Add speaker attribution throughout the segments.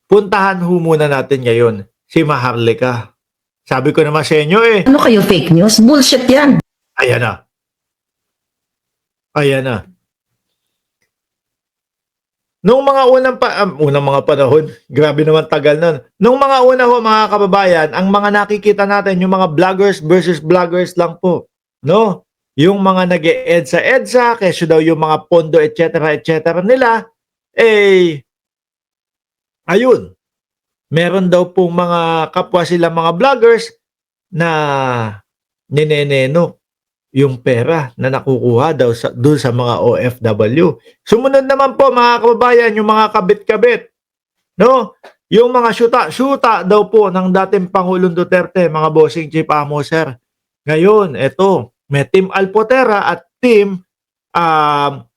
Speaker 1: puntahan ho muna natin ngayon si Maharlika. Sabi ko naman sa inyo eh.
Speaker 2: Ano kayo, fake news? Bullshit yan.
Speaker 1: Ayan na. Ayan na. Nung mga unang mga panahon, grabe naman tagal nun. Nung mga una ho mga kababayan, ang mga nakikita natin, yung mga vloggers versus vloggers lang po. No? Yung mga nag-EDSA, kesyo daw yung mga pondo, etc. nila, eh, ayun. Meron daw pong mga kapwa sila mga vloggers na nineneno yung pera na nakukuha daw doon sa mga OFW. Sumunod naman po mga kababayan, yung mga kabit-kabit. No? Yung mga syuta daw po ng dating Pangulong Duterte, mga bossing chief amo sir. Ngayon, eto, may Team Alpotera at Team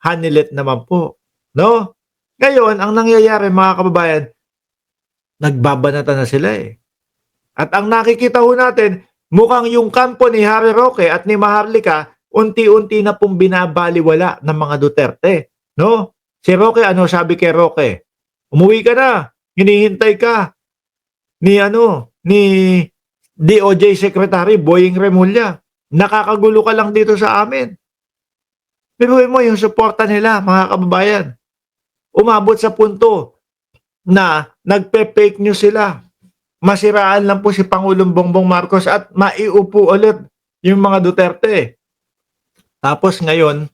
Speaker 1: Hanilet naman po. No? Ngayon, ang nangyayari mga kababayan, nagbabanatan na sila eh. At ang nakikita ho natin, mukhang yung kampo ni Harry Roque at ni Maharlika, unti-unti na pong binabaliwala ng mga Duterte. No? Si Roque, ano sabi kay Roque? Umuwi ka na. Hinihintay ka ni DOJ Secretary Boying Remulla. Nakakagulo ka lang dito sa amin. Pero mo yung suporta nila, mga kababayan. Umabot sa punto na nagpe-fake news sila. Masiraan lang po si Pangulong Bongbong Marcos at maiupo ulit yung mga Duterte. Tapos ngayon,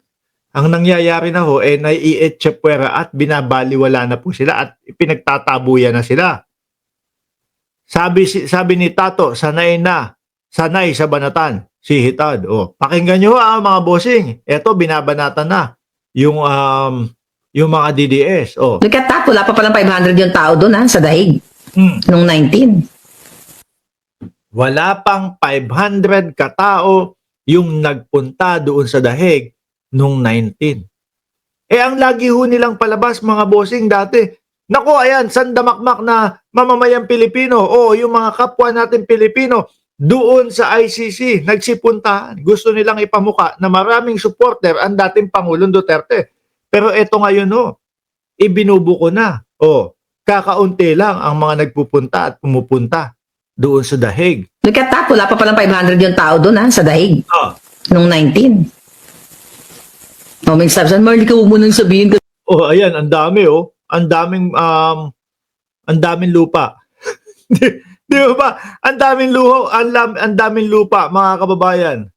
Speaker 1: ang nangyayari na ho, nai-etchepwera at binabaliwala na po sila at pinagtatabuyan na sila. Sabi ni Tato, sanay sa banatan, si Hitad. Pakinggan nyo mga bossing. Eto, binabanatan na yung mga DDS.
Speaker 2: Look at that, wala pa palang 500 yung tao doon sa Dahig. Nung 19.
Speaker 1: Wala pang 500 katao yung nagpunta doon sa Dahig nung 19. Ang lagi ho nilang palabas mga bossing dati. Naku, ayan, sandamakmak na mamamayang Pilipino o yung mga kapwa natin Pilipino doon sa ICC nagsipuntahan. Gusto nilang ipamuka na maraming supporter ang dating Pangulong Duterte. Pero eto ngayon ibinubuko na. Kakaunti lang ang mga nagpupunta at pumupunta doon sa Dahig.
Speaker 2: Look at that, wala pa palang 500 yung tao doon sa Dahig. Nung 19. May sabi, Marley, ka mo nang sabihin ka.
Speaker 1: Ayan, ang dami Ang daming lupa. Di ba? Ang daming lupa, mga kababayan.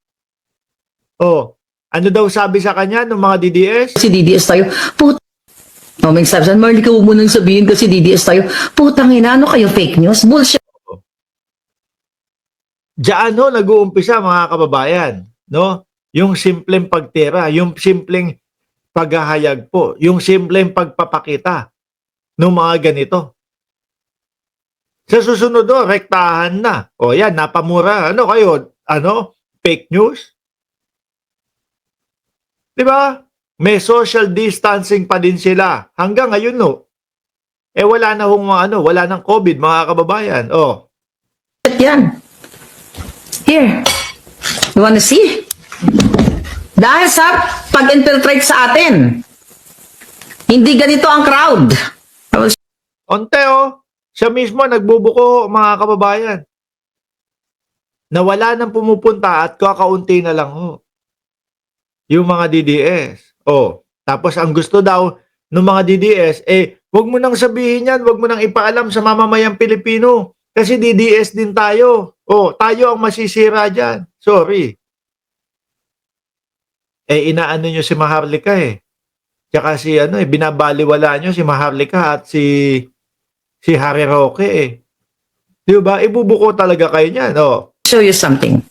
Speaker 1: Ano daw sabi sa kanya ng mga DDS?
Speaker 2: Si DDS tayo. May sabi, Marley, ka mo nang sabihin kasi DDS tayo. Putang ina, ano kayo, fake news? Bullshit.
Speaker 1: Diyan nag-uumpisa mga kababayan, no? Yung simpleng pagtira, yung simpleng paghahayag po, yung simpleng pagpapakita ng mga ganito. Sa susunod rektahan na. Yan, napamura. Ano kayo? Fake news? Di ba? May social distancing pa din sila. Hanggang ngayon, wala na wala nang COVID, mga kababayan.
Speaker 2: Yan. Here. You wanna see? Dahil sa pag-infiltrate sa atin. Hindi ganito ang crowd.
Speaker 1: Onte, siya mismo nagbubuko, mga kababayan. Na wala nang pumupunta at kakaunti na lang yung mga DDS. Tapos ang gusto daw ng mga DDS, wag mo nang sabihin yan, wag mo nang ipaalam sa mamamayang Pilipino. Kasi DDS din tayo. Tayo ang masisira dyan. Sorry. Inaano nyo si Maharlika Tsaka si binabaliwala nyo si Maharlika at si Harry Roque Di ba? Ibubuko talaga kayo niyan.
Speaker 2: Show you something.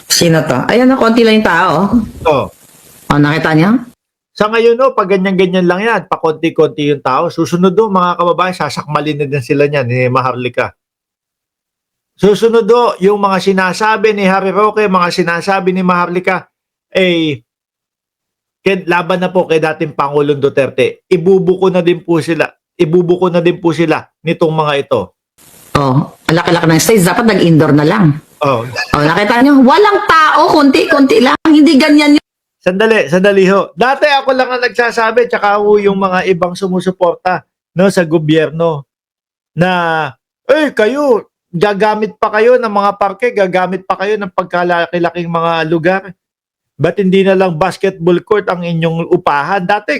Speaker 2: Sino to? Ayan na, konti lang yung tao. Nakita niya?
Speaker 1: Sa ngayon, pag ganyan-ganyan lang yan, pakonti-konti yung tao, susunod mga kababayan, sasakmalin na din sila niyan ni Maharlika. Susunod yung mga sinasabi ni Harry Roque, mga sinasabi ni Maharlika, laban na po kay dating Pangulong Duterte. Ibubuko na din po sila nitong mga ito.
Speaker 2: Laki-laki ng stage, dapat nag-indoor na lang. Nakita niyo, walang tao, konti-konti lang, hindi ganyan yun.
Speaker 1: Sandali ho. Dati ako lang ang nagsasabi, tsaka ho yung mga ibang sumusuporta, no, sa gobyerno na, kayo, gagamit pa kayo ng mga parke, gagamit pa kayo ng pagkalaki-laking mga lugar. Ba't hindi na lang basketball court ang inyong upahan? Dati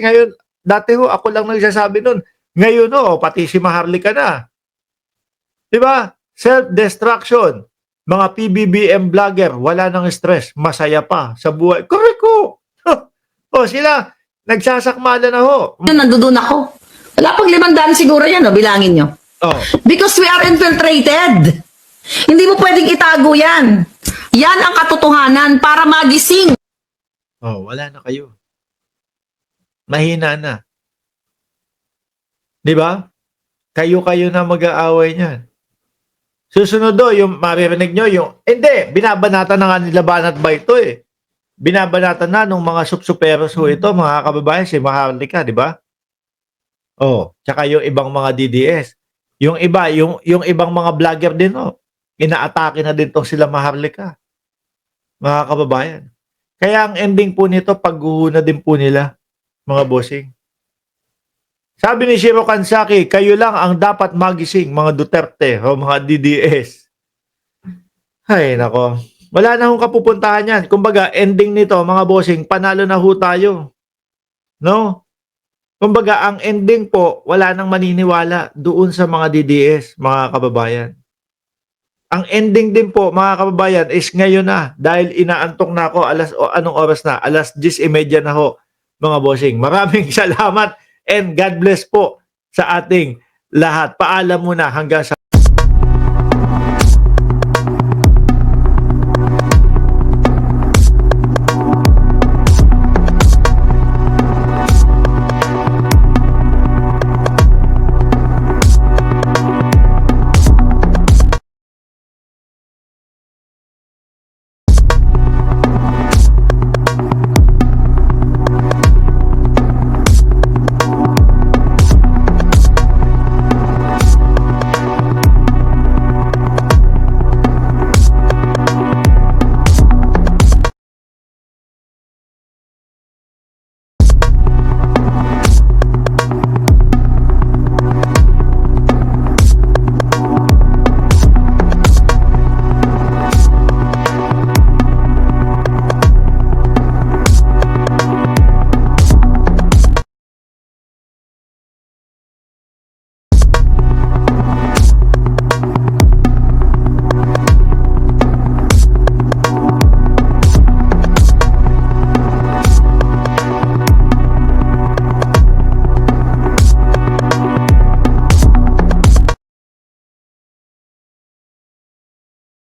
Speaker 1: ho, ako lang nagsasabi nun. Ngayon ho, pati si Maharlika na. Di ba? Self-destruction. Mga PBBM vlogger, wala nang stress, masaya pa sa buhay. Correct ho. Sila, nagsasakmala na ho.
Speaker 2: Nandoon ako. Wala pang 500 siguro yan, no? Bilangin nyo.
Speaker 1: Oh.
Speaker 2: Because we are infiltrated. Hindi mo pwedeng itago yan. Yan ang katotohanan para magising.
Speaker 1: Wala na kayo. Mahina na. Di ba? Kayo-kayo na mag-aaway niyan. Susunod yung maririnig nyo, hindi, binabanatan na nga nila Banat ba ito eh. Binabanatan na nung mga supsuperos ho ito, mga kababayan, si Maharlika, di ba? Tsaka yung ibang mga DDS. Yung iba, yung ibang mga vlogger din, inaatake na din tong sila Maharlika. Mga kababayan. Kaya ang ending po nito, paghuhuna din po nila, mga bossing. Sabi ni Shiro Kansaki, kayo lang ang dapat magising, mga Duterte o mga DDS. Ay, nako. Wala na hong kapupuntahan yan. Kumbaga, ending nito, mga bossing, panalo na ho tayo. No? Kumbaga, ang ending po, wala nang maniniwala doon sa mga DDS, mga kababayan. Ang ending din po, mga kababayan, is ngayon na. Dahil inaantok na ako, anong oras na? Alas 10:30 na ho, mga bossing. Maraming salamat and God bless po sa ating lahat. Paalam muna hanggang sa